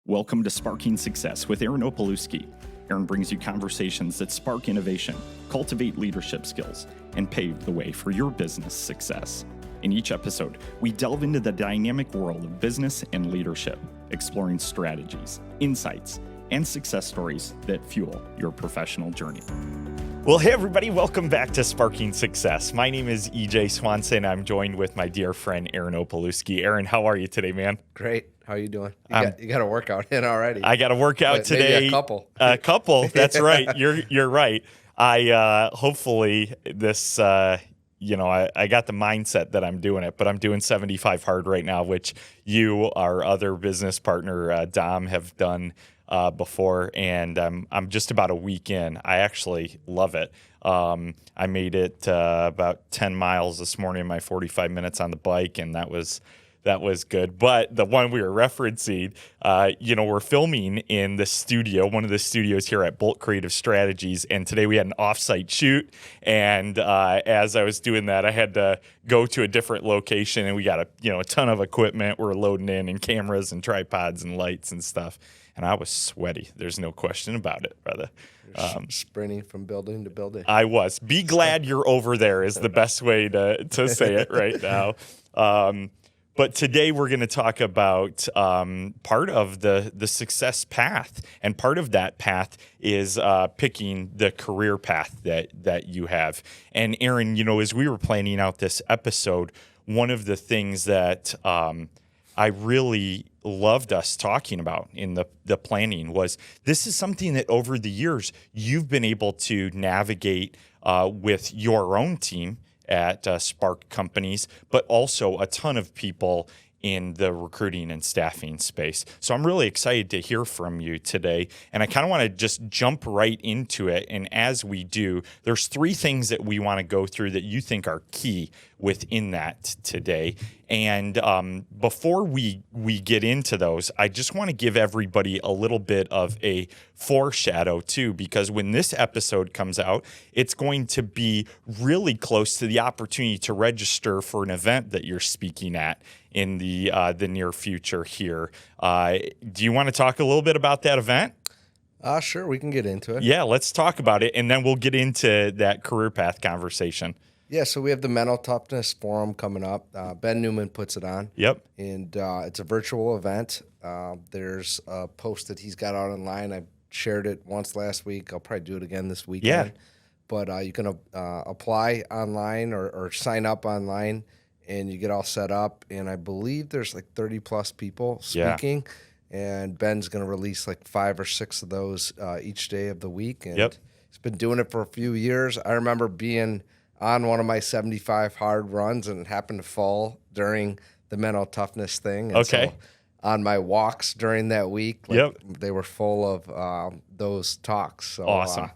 Welcome to Sparking Success with Aaron Opalewski. Aaron brings you conversations that spark innovation, cultivate leadership skills, and pave the way for your business success. In each episode, we delve into the dynamic world of business and leadership, exploring strategies, insights, and success stories that fuel your professional journey. Well, hey everybody, welcome back to Sparking Success. My name is E.J. Swanson. I'm joined with my dear friend, Aaron Opalewski. Aaron, how are you today, man? Great. How are you doing? You got a workout in already. I got a workout today. Maybe a couple. A couple. That's right. You're right. I hopefully this. I got the mindset that I'm doing it, but I'm doing 75 hard right now, which you, our other business partner, Dom, have done before, and I'm just about a week in. I actually love it. I made it about 10 miles this morning, my 45 minutes on the bike, and that was good. But the one we were referencing, we're filming in the studio, one of the studios here at Bolt Creative Strategies. And today we had an offsite shoot. And as I was doing that, I had to go to a different location, and we got a ton of equipment we're loading in, and cameras and tripods and lights and stuff. And I was sweaty. There's no question about it, brother. Sprinting from building to building. I was. Be glad you're over there is the best way to say it right now. But today we're going to talk about part of the success path, and part of that path is picking the career path that you have. And Aaron, as we were planning out this episode, one of the things that I really loved us talking about in the planning was this is something that over the years you've been able to navigate with your own team at Spark companies, but also a ton of people in the recruiting and staffing space. So I'm really excited to hear from you today. And I kind of want to just jump right into it. And as we do, there's 3 things that we want to go through that you think are key within that today. And before we get into those, I just want to give everybody a little bit of a foreshadow too, because when this episode comes out, it's going to be really close to the opportunity to register for an event that you're speaking at in the near future here. Do you want to talk a little bit about that event? Sure, we can get into it. Yeah, let's talk about it, and then we'll get into that career path conversation. Yeah, so we have the Mental Toughness Forum coming up. Ben Newman puts it on. Yep. And it's a virtual event. There's a post that he's got out online. I shared it once last week. I'll probably do it again this weekend. Yeah. But you can apply online or sign up online, and you get all set up. And I believe there's like 30-plus people speaking. Yeah. And Ben's going to release like 5 or 6 of those each day of the week. And he's been doing it for a few years. I remember being on one of my 75 hard runs, and it happened to fall during the mental toughness thing. And so on my walks during that week, they were full of those talks. So, awesome.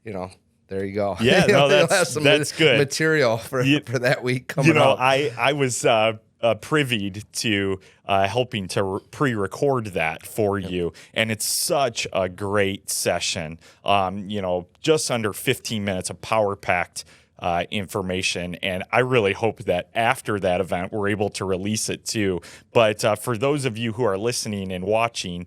There you go. Yeah, no, that's good material for that week coming up. I was privied to helping to pre-record that for you, and it's such a great session. Just under 15 minutes of power-packed information, and I really hope that after that event we're able to release it too. But for those of you who are listening and watching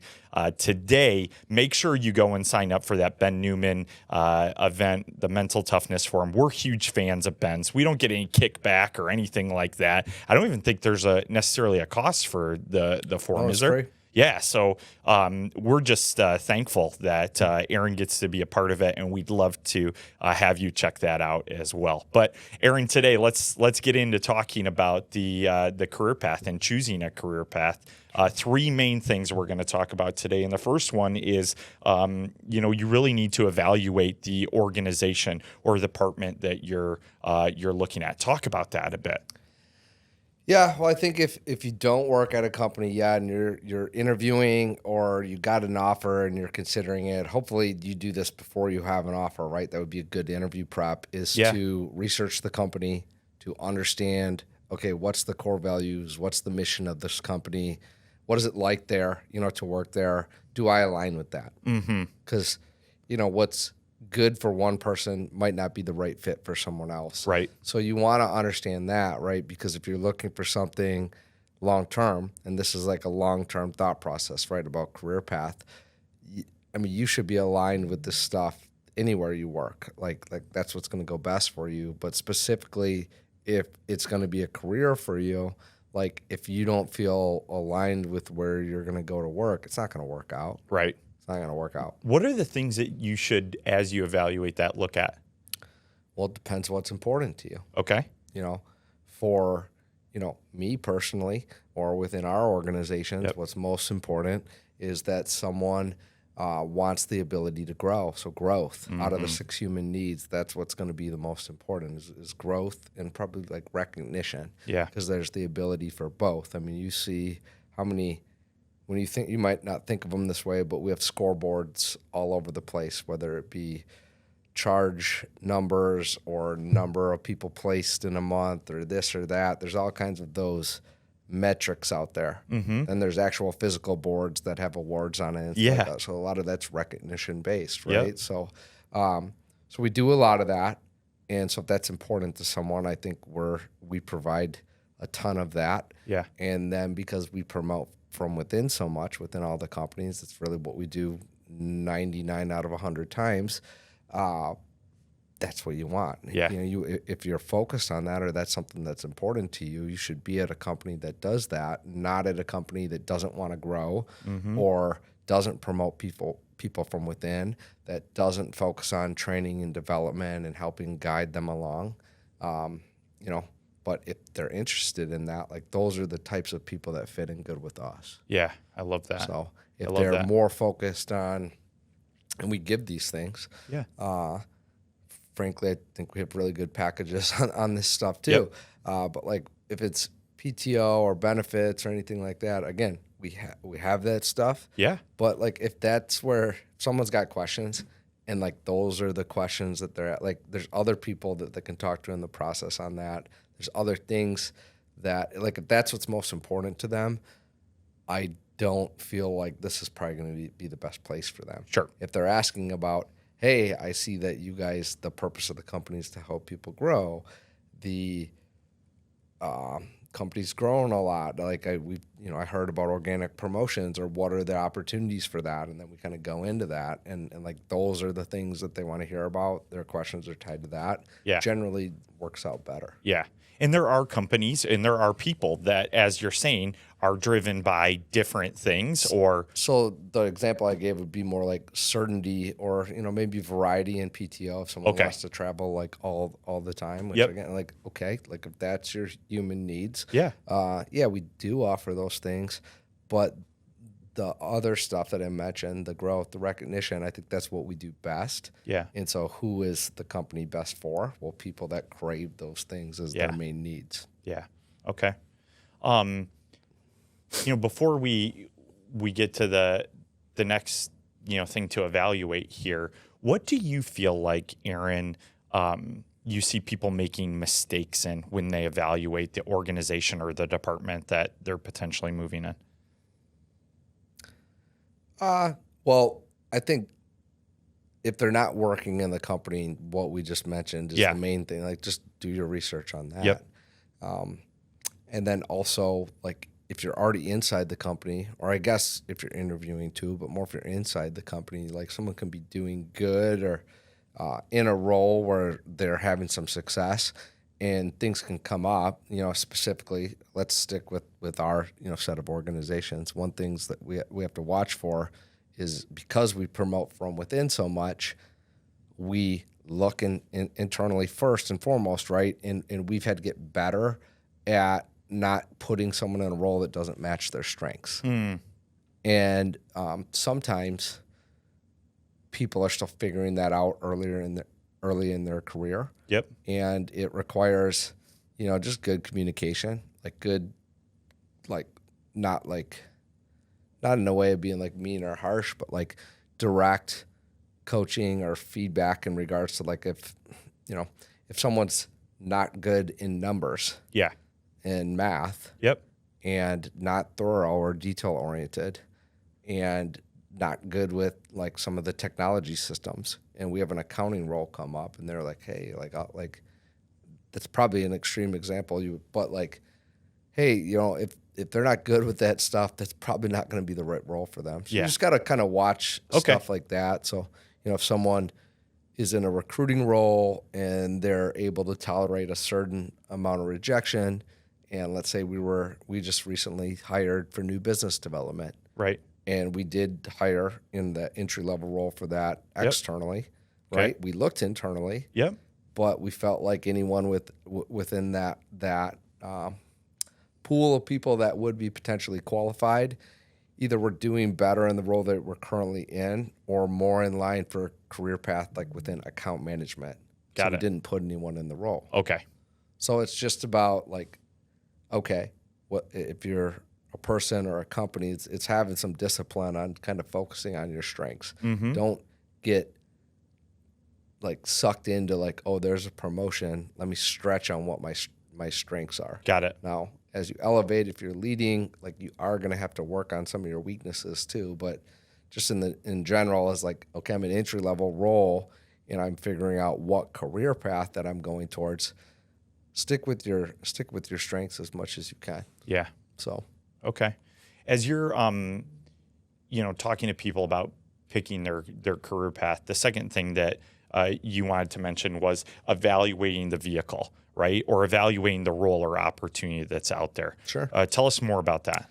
today, make sure you go and sign up for that Ben Newman event, the Mental Toughness Forum. We're huge fans of Ben's. We don't get any kickback or anything like that. I don't even think there's necessarily a cost for the forum. Is there? Free. Yeah, so we're just thankful that Aaron gets to be a part of it, and we'd love to have you check that out as well. But Aaron, today let's get into talking about the career path and choosing a career path. 3 main things we're going to talk about today, and the first one is you really need to evaluate the organization or department that you're looking at. Talk about that a bit. Yeah, well, I think if you don't work at a company yet, and you're interviewing, or you got an offer and you're considering it, hopefully you do this before you have an offer, right? That would be a good interview prep, is to research the company, to understand, okay, what's the core values, what's the mission of this company, what is it like there, to work there? Do I align with that? Because, what's good for one person might not be the right fit for someone else. Right. So you want to understand that, right? Because if you're looking for something long term, and this is like a long term thought process, right, about career path. I mean, you should be aligned with this stuff anywhere you work. Like that's what's going to go best for you. But specifically, if it's going to be a career for you, like if you don't feel aligned with where you're going to go to work, it's not going to work out. Right. It's not going to work out. What are the things that you should, as you evaluate that, look at? Well, it depends what's important to you. Okay. You know, for, me personally or within our organizations, what's most important is that someone wants the ability to grow. So growth out of the 6 human needs, that's what's going to be the most important is growth and probably like recognition. Yeah. Because there's the ability for both. I mean, you see how many, when you think, you might not think of them this way, but we have scoreboards all over the place, whether it be charge numbers or number of people placed in a month or this or that. There's all kinds of those metrics out there. And there's actual physical boards that have awards on it. And stuff like that. So a lot of that's recognition based, right? Yep. So we do a lot of that. And so if that's important to someone, I think we provide a ton of that. Yeah. And then because we promote from within so much within all the companies, it's really what we do 99 out of 100 times. That's what you want. Yeah. If you're focused on that or that's something that's important to you, you should be at a company that does that, not at a company that doesn't want to grow or doesn't promote people from within, that doesn't focus on training and development and helping guide them along. But if they're interested in that, like those are the types of people that fit in good with us. Yeah, I love that. So if they're more focused on, and we give these things. Yeah. Frankly, I think we have really good packages on this stuff too. But like if it's PTO or benefits or anything like that, again, we have that stuff. Yeah. But like if that's where someone's got questions and like those are the questions that they're at, like there's other people that they can talk to in the process on that. There's other things that like if that's what's most important to them, I don't feel like this is probably going to be the best place for them. Sure. If they're asking about, hey, I see that you guys, the purpose of the company is to help people grow. The company's grown a lot. Like I heard about organic promotions or what are the opportunities for that, and then we kind of go into that, and like those are the things that they want to hear about. Their questions are tied to that. Yeah. Generally works out better. Yeah. And there are companies and there are people that, as you're saying, are driven by different things or... So the example I gave would be more like certainty or, maybe variety in PTO if someone wants to travel like all the time, which again, like, okay, like if that's your human needs. Yeah. We do offer those things, but the other stuff that I mentioned, the growth, the recognition, I think that's what we do best. Yeah. And so who is the company best for? Well, people that crave those things as their main needs. Yeah. Okay. Before we get to the next, thing to evaluate here, what do you feel like, Aaron, you see people making mistakes in when they evaluate the organization or the department that they're potentially moving in? Well, I think if they're not working in the company, what we just mentioned is the main thing. Like, just do your research on that. Yep. And then also, like, if you're already inside the company, or I guess if you're interviewing too, but more if you're inside the company, like someone can be doing good or in a role where they're having some success and things can come up, specifically, let's stick with our, set of organizations. One things that we have to watch for is because we promote from within so much, we look internally first and foremost, right? And we've had to get better at not putting someone in a role that doesn't match their strengths. And sometimes people are still figuring that out early in their career. Yep. And it requires, just good communication, like good, like not in a way of being like mean or harsh, but like direct coaching or feedback in regards to like if someone's not good in numbers. Yeah. In math. Yep. And not thorough or detail oriented and not good with like some of the technology systems. And we have an accounting role come up and they're like, hey, like that's probably an extreme example, but like, hey, if if they're not good with that stuff, that's probably not going to be the right role for them. So Yeah. you just got to kind of watch stuff like that. So, if someone is in a recruiting role and they're able to tolerate a certain amount of rejection, and let's say we just recently hired for new business development. Right. And we did hire in the entry-level role for that externally, Okay. right? We looked internally. Yep. But we felt like anyone within that pool of people that would be potentially qualified, either we're doing better in the role that we're currently in, or more in line for a career path like within account management. Got it. We didn't put anyone in the role. Okay. So it's just about like, okay, what if you're a person or a company? It's having some discipline on kind of focusing on your strengths. Mm-hmm. Don't get like sucked into like, oh, there's a promotion. Let me stretch on what my strengths are. Got it. Now, as you elevate, if you're leading, like you are going to have to work on some of your weaknesses too. But just in general, is like, okay, I'm an entry level role, and I'm figuring out what career path that I'm going towards. Stick with your strengths as much as you can. Yeah. So. Okay. As you're, talking to people about picking their career path, the second thing that you wanted to mention was evaluating the vehicle, right? Or evaluating the role or opportunity that's out there. Sure. Tell us more about that.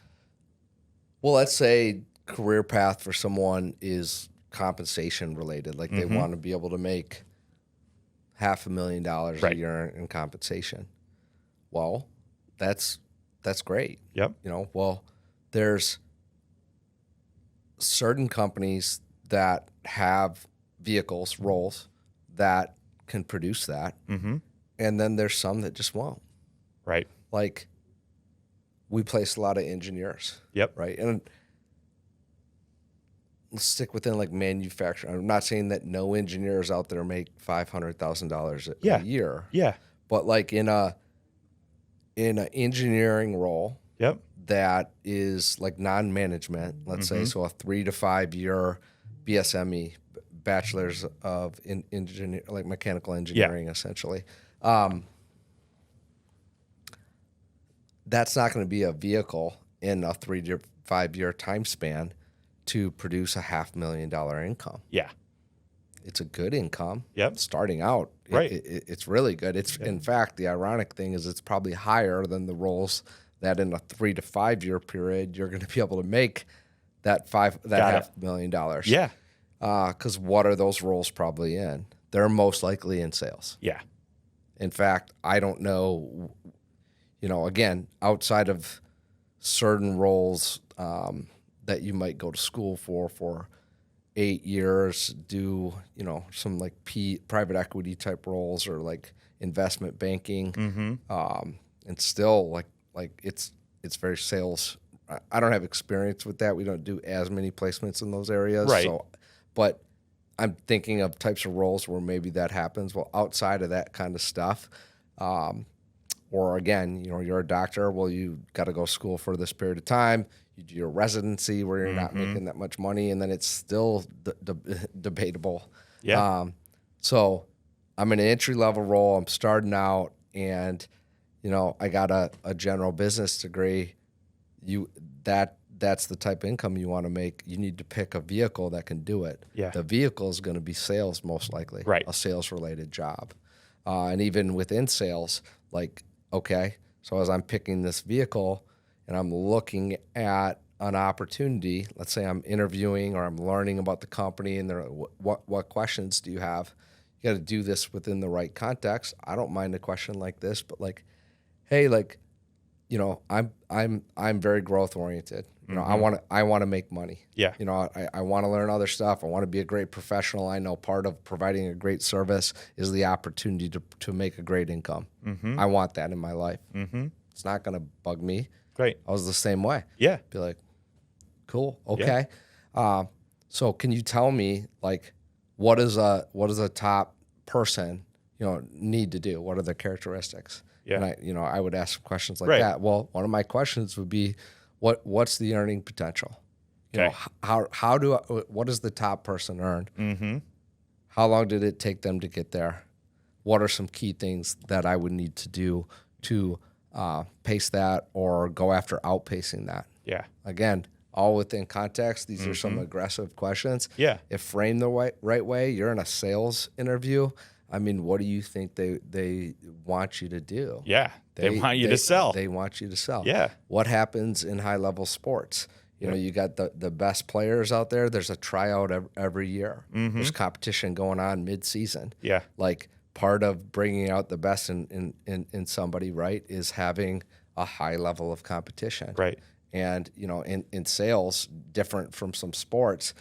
Well, let's say career path for someone is compensation related. Like they want to be able to make $500,000 a year in compensation. Well, that's great. Yep. Well, there's certain companies that have vehicles, roles that can produce that. Mm-hmm. And then there's some that just won't. Right. Like we place a lot of engineers. Yep. Right. And let's stick within like manufacturing. I'm not saying that no engineers out there make $500,000 a year. Yeah. But like in an engineering role, yep, that is like non-management, let's say, so a 3 to 5 year BSME, bachelor's of engineer, like mechanical engineering, essentially. That's not going to be a vehicle in a 3 to 5 year time span to produce a $500,000 income. Yeah. It's a good income. Yep. Starting out, right. It's really good. It's in fact, the ironic thing is it's probably higher than the roles that in a 3 to 5 year period you're going to be able to make that $500,000. Yeah. Because what are those roles probably in? They're most likely in sales. Yeah. In fact, I don't know. Again, outside of certain roles that you might go to school for 8 years, do some like private equity type roles or like investment banking, and still like it's very sales. I don't have experience with that. We don't do as many placements in those areas, right? So, but I'm thinking of types of roles where maybe that happens. Well, outside of that kind of stuff, or again, you're a doctor. Well, you got to go to school for this period of time. You do your residency where you're not making that much money, and then it's still debatable. Yeah. So I'm in an entry level role. I'm starting out, and I got a general business degree. That's the type of income you want to make. You need to pick a vehicle that can do it. Yeah. The vehicle is going to be sales most likely. Right. A sales related job, and even within sales, like okay, so as I'm picking this vehicle and I'm looking at an opportunity, let's say I'm interviewing or I'm learning about the company, and they're what questions do you have? You got to do this within the right context. I don't mind a question like this, but like, hey, like, I'm very growth oriented. I want to make money. Yeah. I want to learn other stuff. I want to be a great professional. I know part of providing a great service is the opportunity to make a great income. I want that in my life. It's not going to bug me. Great. I was the same way. Yeah. Be like, cool. Okay. Yeah. So can you tell me like, what does a top person, need to do? What are the characteristics? Yeah. And I would ask questions like that. Well, one of my questions would be, what's the earning potential? Okay. What does the top person earn? How long did it take them to get there? What are some key things that I would need to do to pace that or go after outpacing that. Yeah. Again, all within context. These are some aggressive questions. Yeah. If framed the right way, you're in a sales interview. I mean, what do you think they want you to do? Yeah. They want you to sell. They want you to sell. Yeah. What happens in high-level sports? You know, you got the best players out there. There's a tryout every year. There's competition going on mid-season. Yeah. Like, part of bringing out the best in somebody, right, is having a high level of competition. Right. And, you know, in sales, different from some sports,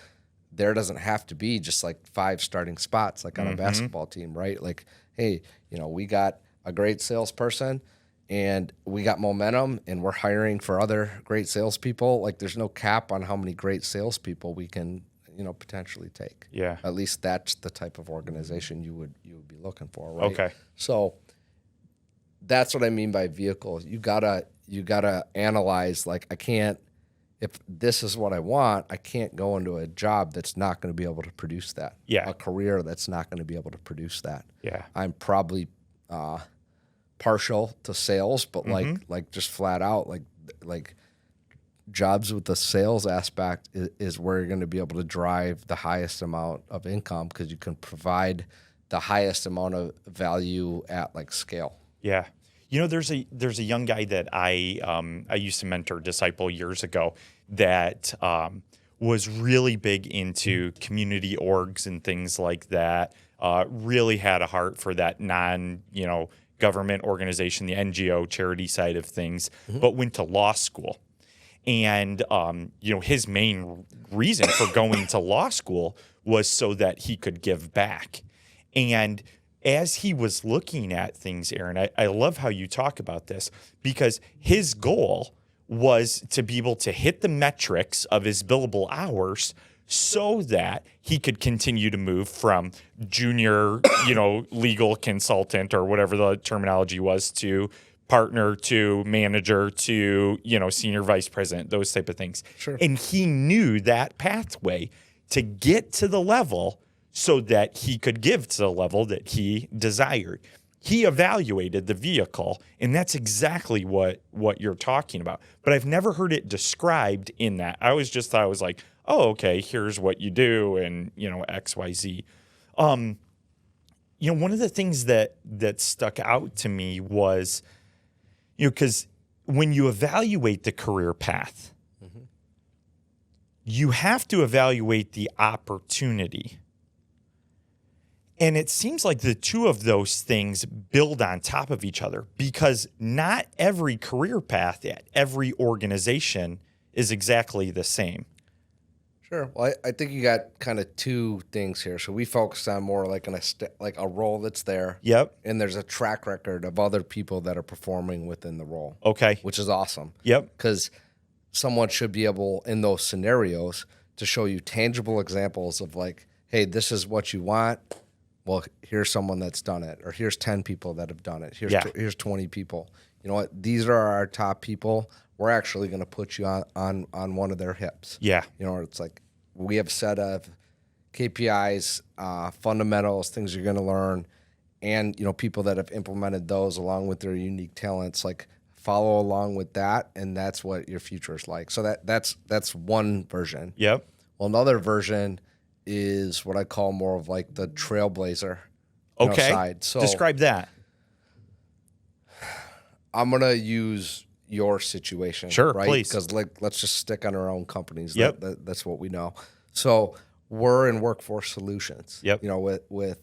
there doesn't have to be just like 5 starting spots like on a basketball team, right? Like, hey, you know, we got a great salesperson and we got momentum and we're hiring for other great salespeople. Like, there's no cap on how many great salespeople we can, you know, potentially take. Yeah. At least that's the type of organization you would be looking for, right? Okay. So that's what I mean by vehicle. You gotta analyze, like, if this is what I want, I can't go into a job that's not going to be able to produce that. Yeah. A career that's not going to be able to produce that. Yeah. I'm probably partial to sales, but like just flat out, like jobs with the sales aspect is where you're going to be able to drive the highest amount of income because you can provide the highest amount of value at like scale. Yeah. You know, there's a young guy that I used to mentor, disciple years ago that was really big into community orgs and things like that. Really had a heart for that government organization, the NGO charity side of things, but went to law school. And, his main reason for going to law school was so that he could give back. And as he was looking at things, Aaron, I love how you talk about this because his goal was to be able to hit the metrics of his billable hours so that he could continue to move from junior, legal consultant or whatever the terminology was to partner to manager to, senior vice president, those type of things. Sure. And he knew that pathway to get to the level so that he could give to the level that he desired. He evaluated the vehicle, and that's exactly what you're talking about. But I've never heard it described in that. I always just thought it was like, oh, okay, here's what you do, and, X, Y, Z. One of the things that stuck out to me was, because when you evaluate the career path, you have to evaluate the opportunity. And it seems like the two of those things build on top of each other because not every career path at every organization is exactly the same. Sure. Well, I think you got kind of two things here. So we focus on more like a role that's there. Yep. And there's a track record of other people that are performing within the role. Okay. Which is awesome. Yep. Because someone should be able, in those scenarios, to show you tangible examples of like, hey, this is what you want. Well, here's someone that's done it, or here's 10 people that have done it. Here's 20 people. You know what? These are our top people. We're actually going to put you on one of their hips. Yeah. It's like we have a set of KPIs, fundamentals, things you're going to learn, and people that have implemented those along with their unique talents. Like follow along with that, and that's what your future is like. So that's one version. Yep. Well, another version is what I call more of like the trailblazer side. So describe that. I'm going to use your situation. Sure, right? please. Because let's just stick on our own companies. Yep. That's what we know. So we're in Workforce Solutions. Yep. With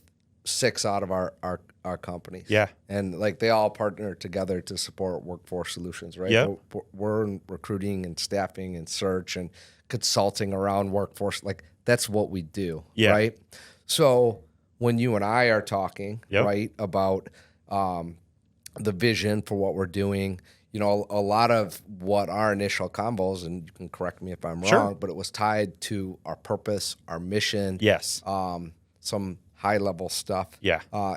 6 out of our companies. Yeah. And like they all partner together to support Workforce Solutions, right? Yep. We're in recruiting and staffing and search and consulting around workforce. Like that's what we do, right? So when you and I are talking, right, about the vision for what we're doing, a lot of what our initial combos, and you can correct me if I'm wrong, but it was tied to our purpose, our mission, Yes. some high level stuff,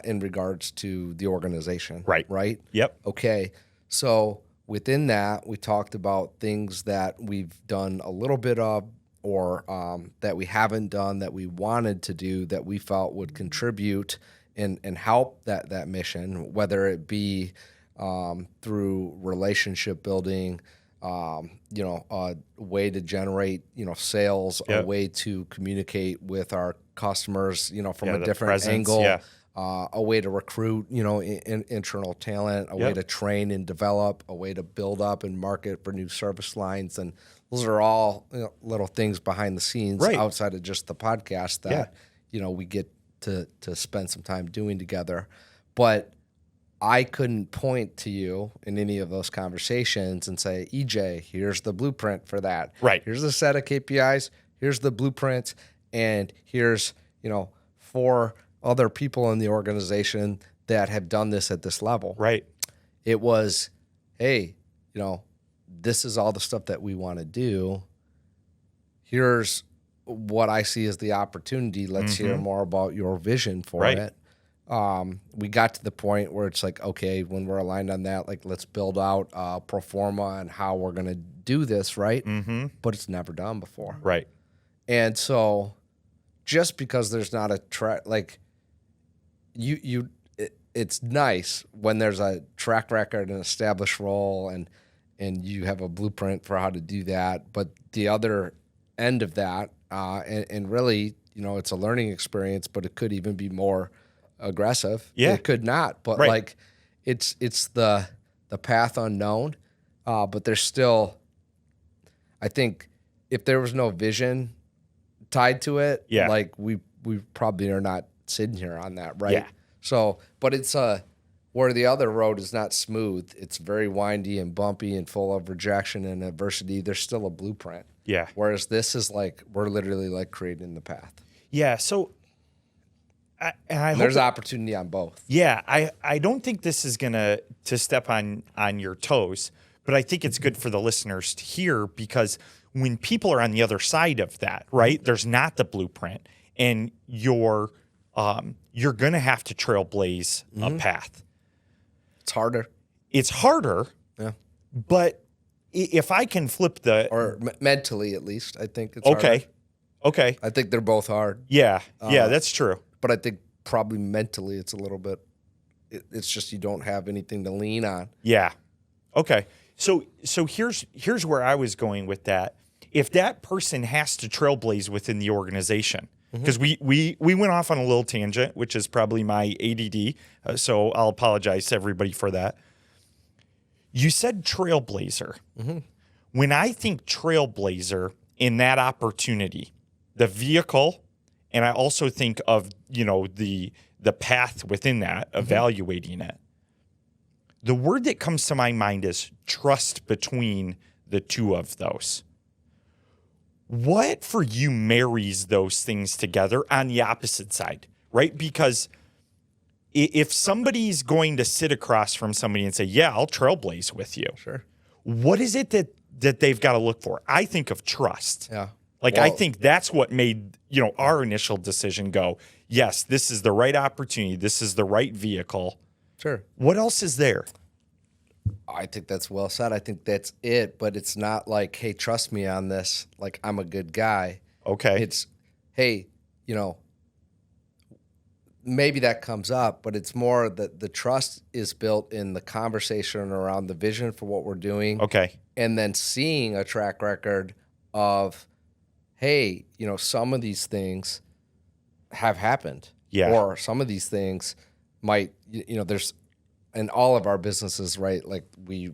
in regards to the organization, right? Yep. Okay, so within that, we talked about things that we've done a little bit of, or that we haven't done that we wanted to do that we felt would contribute and help that mission, whether it be through relationship building, a way to generate, sales, a way to communicate with our customers, from a different presence, angle, a way to recruit, internal talent, a way to train and develop, a way to build up and market for new service lines. And those are all little things behind the scenes outside of just the podcast that, we get to spend some time doing together. But I couldn't point to you in any of those conversations and say, EJ, here's the blueprint for that. Right. Here's a set of KPIs. Here's the blueprint. And here's, 4 other people in the organization that have done this at this level. Right. It was, hey, this is all the stuff that we want to do. Here's what I see as the opportunity. Let's hear more about your vision for it. We got to the point where it's like, okay, when we're aligned on that, like, let's build out a pro forma on how we're going to do this, right? But it's never done before. Right. And so just because there's not a track, like, it's nice when there's a track record, an established role, and you have a blueprint for how to do that. But the other end of that, and really, it's a learning experience, but it could even be more aggressive. Yeah. It could not, but like it's the path unknown. But there's still, I think, if there was no vision tied to it, like we probably are not sitting here on that, right? Yeah. So, but it's where the other road is not smooth. It's very windy and bumpy and full of rejection and adversity. There's still a blueprint. Yeah. Whereas this is like, we're literally like creating the path. Yeah. So there's opportunity on both. Yeah. I don't think this is going to step on your toes, but I think it's good for the listeners to hear, because when people are on the other side of that, right, there's not the blueprint, and you're going to have to trailblaze a path. It's harder. It's harder. Yeah. But if I can flip or mentally, at least, I think it's harder. Okay. I think they're both hard. Yeah. That's true. But I think probably mentally it's a little bit, it's just you don't have anything to lean on. Yeah. Okay. So here's where I was going with that. If that person has to trailblaze within the organization, because we went off on a little tangent, which is probably my ADD, so I'll apologize to everybody for that. You said trailblazer. When I think trailblazer in that opportunity, the vehicle, and I also think of the path within that, evaluating it. The word that comes to my mind is trust between the two of those. What for you marries those things together on the opposite side, right? Because if somebody's going to sit across from somebody and say, yeah, I'll trailblaze with you. Sure. What is it that they've got to look for? I think of trust. Yeah. I think that's what made, our initial decision go, yes, this is the right opportunity. This is the right vehicle. Sure. What else is there? I think that's well said. I think that's it, but it's not like, hey, trust me on this. Like, I'm a good guy. Okay. It's, hey, maybe that comes up, but it's more that the trust is built in the conversation around the vision for what we're doing. Okay. And then seeing a track record of, hey, some of these things have happened. Yeah. Or some of these things might, there's, in all of our businesses, right? Like we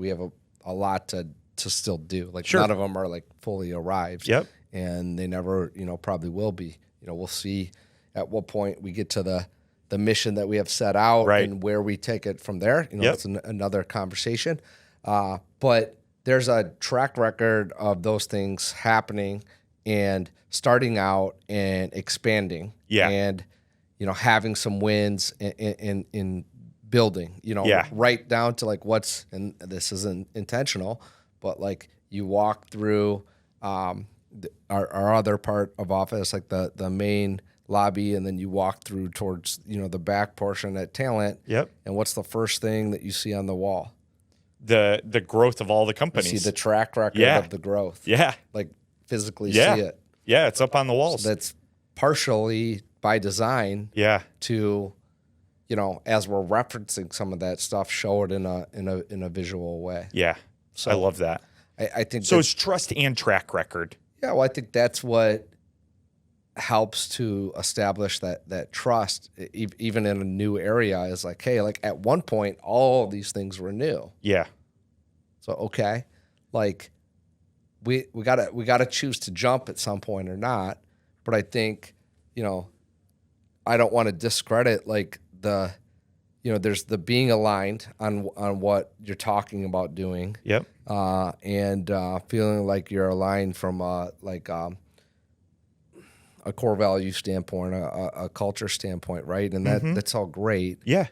have a lot to still do. Like sure. None of them are like fully arrived. Yep. And they never, probably will be. We'll see at what point we get to the mission that we have set out, right. and where we take it from there. Yep. It's another conversation. But there's a track record of those things happening and starting out and expanding. Yeah. And, having some wins in building, yeah. right down to like and this isn't intentional, but like you walk through our other part of office, like the main lobby, and then you walk through towards, the back portion at talent. Yep. And what's the first thing that you see on the wall? The growth of all the companies. You see the track record yeah. of the growth. Yeah. Like physically yeah. see it. Yeah, it's up on the walls. So that's partially by design. Yeah. To, as we're referencing some of that stuff, show it in a visual way. Yeah. So I love that. I think so. It's trust and track record. Yeah, well, I think that's what helps to establish that trust, even in a new area. Is like, hey, like at one point, all these things were new. Yeah. So okay, like we gotta choose to jump at some point or not. But I think, I don't want to discredit like there's the being aligned on what you're talking about doing. Yep. And feeling like you're aligned from a core value standpoint, a culture standpoint, right? And that's all great. Yeah.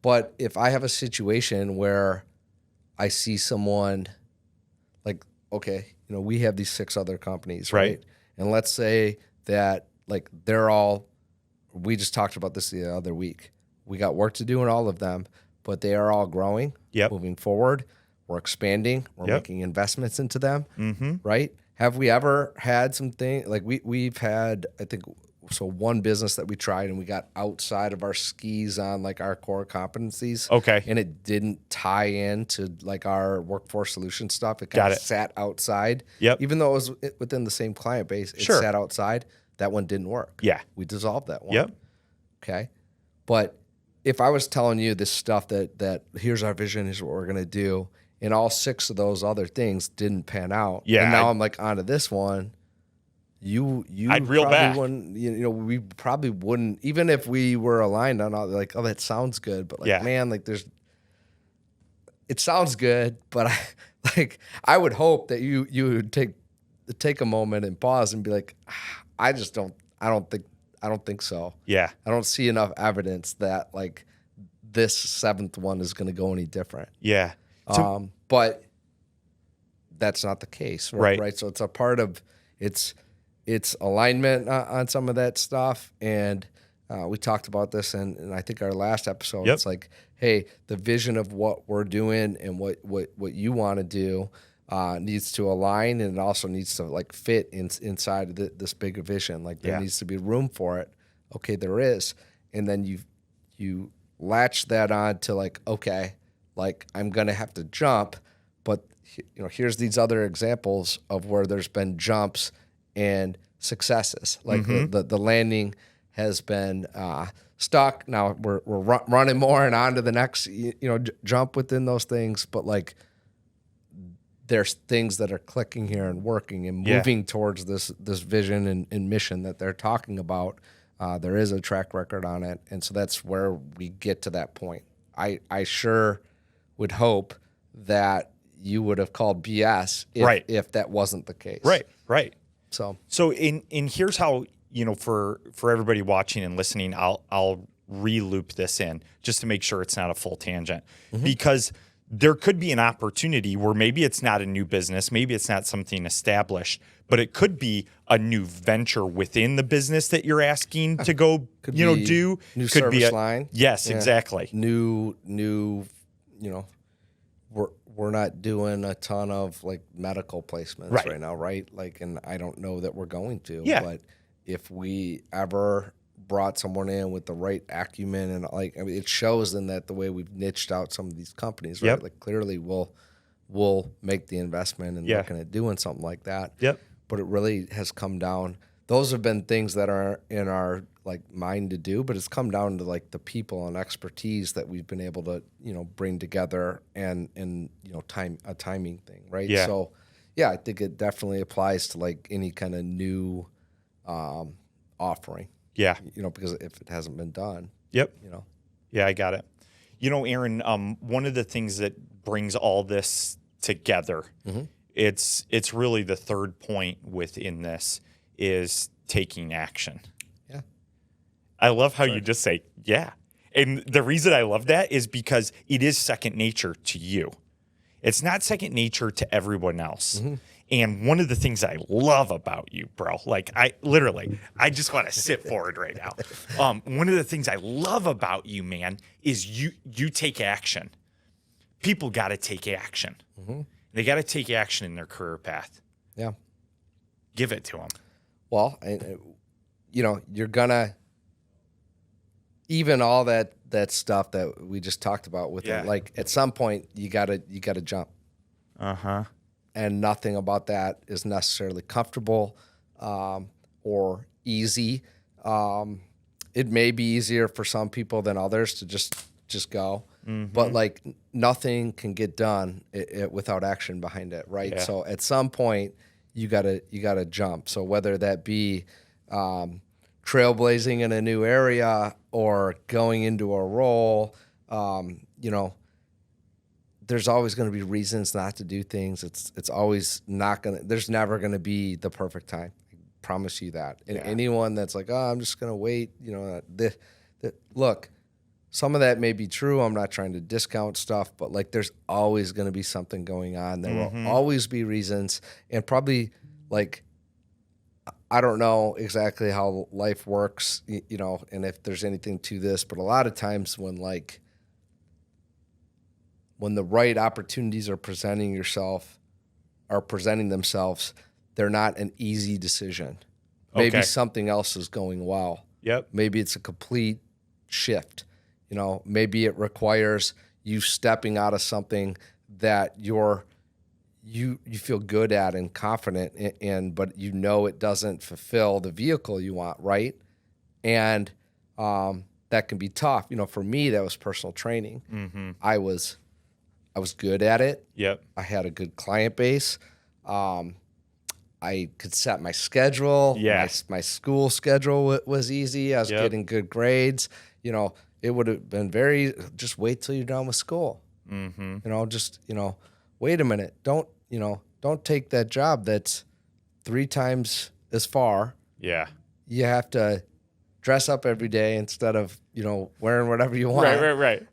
But if I have a situation where I see someone like, okay, we have these 6 other companies, right? And let's say that like we just talked about this the other week. We got work to do in all of them, but they are all growing, moving forward. We're expanding. We're making investments into them, right? Have we ever had something like we've had, I think, so one business that we tried and we got outside of our skis on like our core competencies. Okay. And it didn't tie into like our workforce solution stuff. It kind of sat outside. Yep. Even though it was within the same client base, it sat outside. That one didn't work. Yeah. We dissolved that one. Yep. Okay. But if I was telling you this stuff that here's our vision, here's what we're going to do, and all 6 of those other things didn't pan out. Yeah. And now I'm like onto this one. I'd reel back. We probably wouldn't, even if we were aligned on all, like, oh, that sounds good, but like, man, like it sounds good, but I would hope that you would take a moment and pause and be like, I don't think so. Yeah. I don't see enough evidence that like this 7th one is going to go any different. Yeah. But that's not the case, right? So it's a part of it's alignment on some of that stuff, and we talked about this in I think our last episode. It's like, hey, the vision of what we're doing and what you want to do needs to align, and it also needs to like fit inside of this bigger vision. Like there needs to be room for it. Okay, there is, and then you latch that on to like, okay, like I'm gonna have to jump, but here's these other examples of where there's been jumps and successes. Like the landing has been stuck. Now we're running more and on to the next jump within those things, but like there's things that are clicking here and working and moving towards this vision and mission that they're talking about. There is a track record on it, and so that's where we get to that point. I sure would hope that you would have called BS if that wasn't the case. Right. So in here's how, for everybody watching and listening, I'll re-loop this in just to make sure it's not a full tangent, because there could be an opportunity where maybe it's not a new business, maybe it's not something established, but it could be a new venture within the business that you're asking to go, do. New could service be line. Yes, exactly. New, we're not doing a ton of like medical placements right now, right? Like, and I don't know that we're going to. Yeah. But if we ever brought someone in with the right acumen and it shows in that the way we've niched out some of these companies, right? Like clearly we'll make the investment and looking at doing something like that. Yep. But it really has come down. Those have been things that are in our like mind to do, but it's come down to like the people and expertise that we've been able to, bring together and a timing thing, right? Yeah. So yeah, I think it definitely applies to like any kind of new offering. Yeah. Because if it hasn't been done. Yep. Yeah, I got it. Aaron, one of the things that brings all this together, it's really the third point within this is taking action. Yeah. I love how you just say, yeah. And the reason I love that is because it is second nature to you. It's not second nature to everyone else. And one of the things I love about you, bro, like I just want to sit forward right now. One of the things I love about you, man, is you take action. People got to take action. They got to take action in their career path. Yeah. Give it to them. Well, you're gonna even all that stuff that we just talked about with Yeah. it, like at some point you gotta jump, and nothing about that is necessarily comfortable or easy. It may be easier for some people than others to just go, but like nothing can get done without action behind it, right? Yeah. So at some point you gotta jump. So whether that be trailblazing in a new area or going into a role, you know, there's always going to be reasons not to do things. It's always not going to, there's never going to be the perfect time. I promise you that. And anyone that's like, oh, I'm just going to wait, you know, look, some of that may be true. I'm not trying to discount stuff, but like there's always going to be something going on. There will always be reasons, and probably like, I don't know exactly how life works, you know, and if there's anything to this, but a lot of times when the right opportunities are presenting themselves, they're not an easy decision. Maybe something else is going well. Yep. Maybe it's a complete shift. You know, maybe it requires you stepping out of something that you feel good at and confident in, but you know it doesn't fulfill the vehicle you want, right? And that can be tough. You know, for me, that was personal training. I was good at it. Yep. I had a good client base. I could set my schedule. Yeah. My school schedule was easy. I was getting good grades. You know, it would have been just wait till you're done with school. You know, wait a minute. Don't take that job that's 3 times as far. Yeah. You have to dress up every day instead of, you know, wearing whatever you want. Right.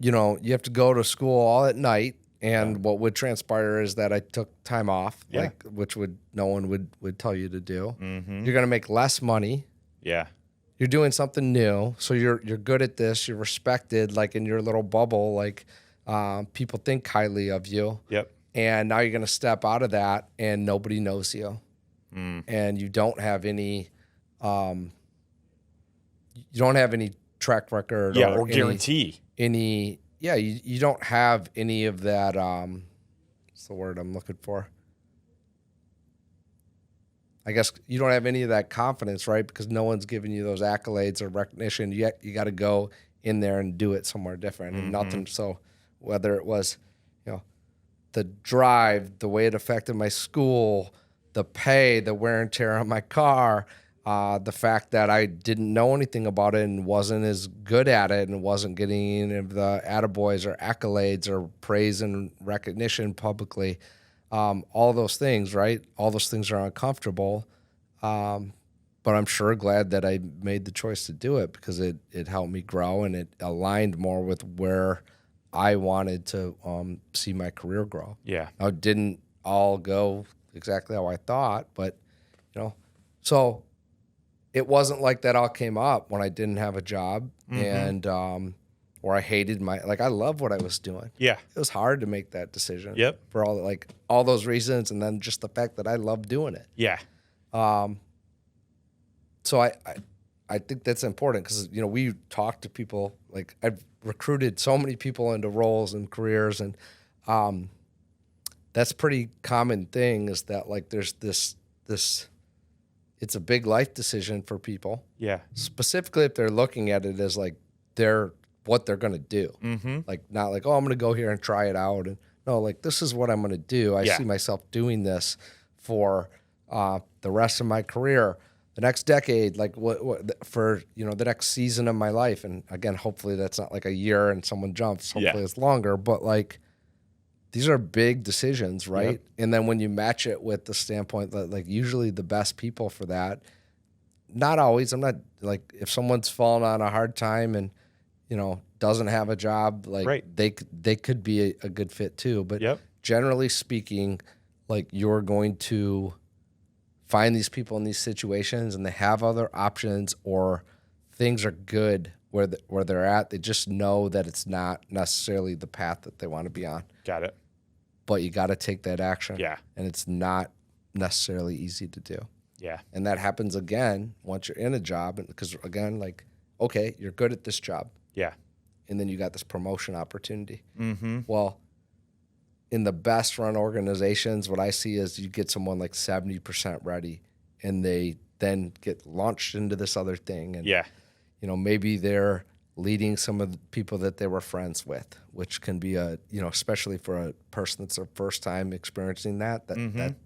You know, you have to go to school all at night, and what would transpire is that I took time off, which no one would tell you to do. You're going to make less money. Yeah. You're doing something new, so you're good at this. You're respected, like in your little bubble. Like people think highly of you. Yep. And now you're going to step out of that, and nobody knows you, and you don't have any track record. Or guarantee. You don't have any of that. What's the word I'm looking for? I guess you don't have any of that confidence, right? Because no one's giving you those accolades or recognition. You got to go in there and do it somewhere different, and nothing. So whether it was, you know, the drive, the way it affected my school, the pay, the wear and tear on my car, the fact that I didn't know anything about it and wasn't as good at it and wasn't getting any of the attaboys or accolades or praise and recognition publicly. All those things, right? All those things are uncomfortable. But I'm sure glad that I made the choice to do it, because it helped me grow, and it aligned more with where I wanted to see my career grow. Yeah. Now, it didn't all go exactly how I thought, but, you know, so it wasn't like that all came up when I didn't have a job and or I hated I love what I was doing. Yeah. It was hard to make that decision. Yep. For all those reasons, and then just the fact that I love doing it. Yeah. So I think that's important, because, you know, we talk to people, like I've recruited so many people into roles and careers, and that's pretty common thing, is that like there's this it's a big life decision for people. Yeah. Specifically if they're looking at it as like what they're going to do. Like not like, oh, I'm going to go here and try it out. And no, like this is what I'm going to do. I see myself doing this for the rest of my career, the next decade, like what for, you know, the next season of my life. And again, hopefully that's not like a year and someone jumps. Hopefully it's longer, but like these are big decisions, right? Yep. And then when you match it with the standpoint that like usually the best people for that, not always, I'm not like, if someone's fallen on a hard time and, you know, doesn't have a job, like they could be a good fit too. But generally speaking, like you're going to find these people in these situations and they have other options, or things are good where they're at. They just know that it's not necessarily the path that they want to be on. Got it. But you got to take that action. Yeah. And it's not necessarily easy to do. Yeah. And that happens again once you're in a job, because again, like okay, you're good at this job. Yeah. And then you got this promotion opportunity. Mm-hmm. Well, in the best run organizations, what I see is you get someone like 70% ready and they then get launched into this other thing. And, Yeah. Maybe they're leading some of the people that they were friends with, which can be especially for a person that's their first time experiencing that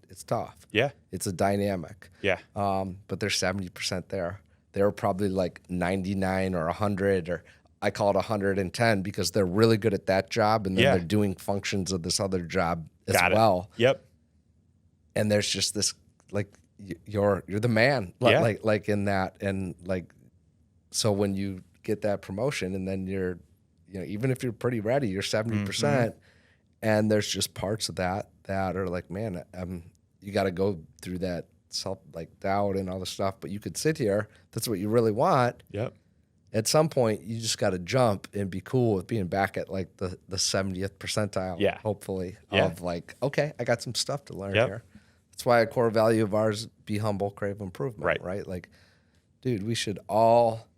it's tough. Yeah. It's a dynamic. Yeah. But they're 70% there. They're probably like 99 or 100, or I call it 110 because they're really good at that job, and then they're doing functions of this other job as well. Yep. And there's just this, like, you're the man, like in that, and like, so when you get that promotion, and then you're, even if you're pretty ready, you're 70%, and there's just parts of that are like, man, you got to go through that self doubt and all the stuff, but you could sit here. That's what you really want. Yep. At some point, you just got to jump and be cool with being back at like the 70th percentile. Yeah. Hopefully, Yeah. of like, okay, I got some stuff to learn Yep. here. That's why a core value of ours: be humble, crave improvement. Right. Like, dude, we should all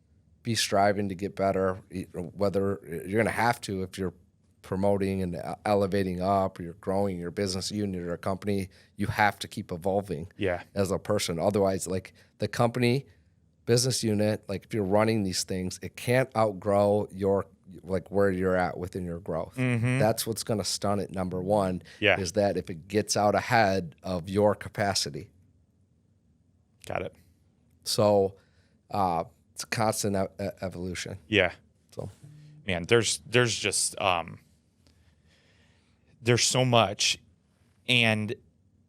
be striving to get better. Whether you're going to have to, if you're promoting and elevating up, or you're growing your business unit or a company, you have to keep evolving as a person. Otherwise, like the company, business unit, like if you're running these things, it can't outgrow your, like where you're at within your growth. That's what's going to stun it. Number one is that if it gets out ahead of your capacity. Got it. So it's a constant evolution. Yeah. So, man, there's just there's so much. And,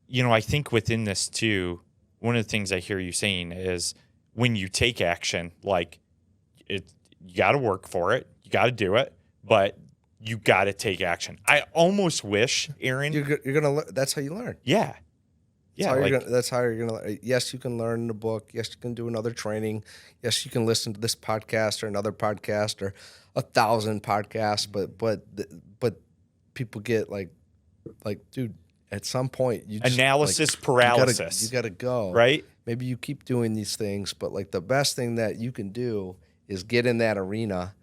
I think within this too, one of the things I hear you saying is when you take action, like you got to work for it, you got to do it, but you got to take action. I almost wish, Aaron, you're going to, that's how you learn. Yeah. Yeah. That's how you're going to, yes, you can learn in a book. Yes, you can do another training. Yes, you can listen to this podcast or another podcast or 1,000 podcasts, but people get like, dude, at some point you just, analysis paralysis. You got to go. Right. Maybe you keep doing these things, but like the best thing that you can do is get in that arena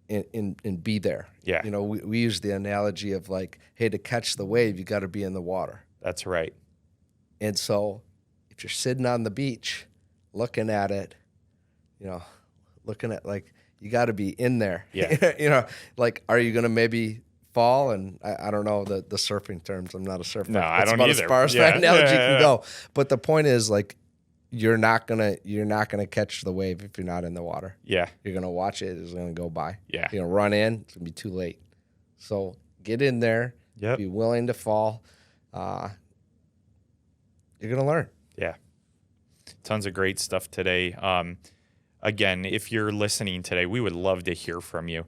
and be there. Yeah. We use the analogy of like, hey, to catch the wave, you got to be in the water. That's right. And so if you're sitting on the beach looking at it, looking at, like, you got to be in there. Yeah. Like, are you going to maybe fall? And I don't know the surfing terms. I'm not a surfer. No, I don't about either. As far as my analogy can go. But the point is, like, you're not gonna catch the wave if you're not in the water. Yeah. You're gonna watch it. It's gonna go by. Yeah. You're gonna run in. It's gonna be too late. So get in there. Yep. Be willing to fall. You're gonna learn. Yeah. Tons of great stuff today. Again, if you're listening today, we would love to hear from you.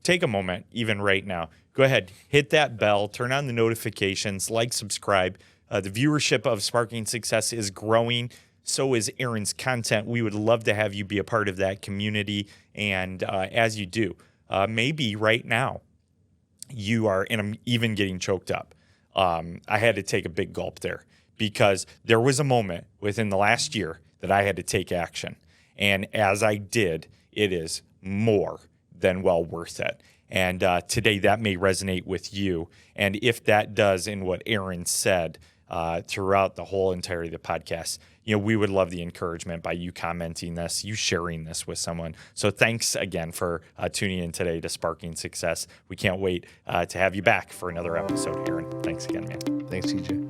Take a moment, even right now. Go ahead, hit that bell, turn on the notifications, like, subscribe. The viewership of Sparking Success is growing. So is Aaron's content. We would love to have you be a part of that community. And as you do, maybe right now you are, and I'm even getting choked up. I had to take a big gulp there because there was a moment within the last year that I had to take action. And as I did, it is more than well worth it. And today that may resonate with you. And if that does, in what Aaron said throughout the whole entirety of the podcast, we would love the encouragement by you commenting this, you sharing this with someone. So thanks again for tuning in today to Sparking Success. We can't wait to have you back for another episode, Aaron. Thanks again, man. Thanks, E.J.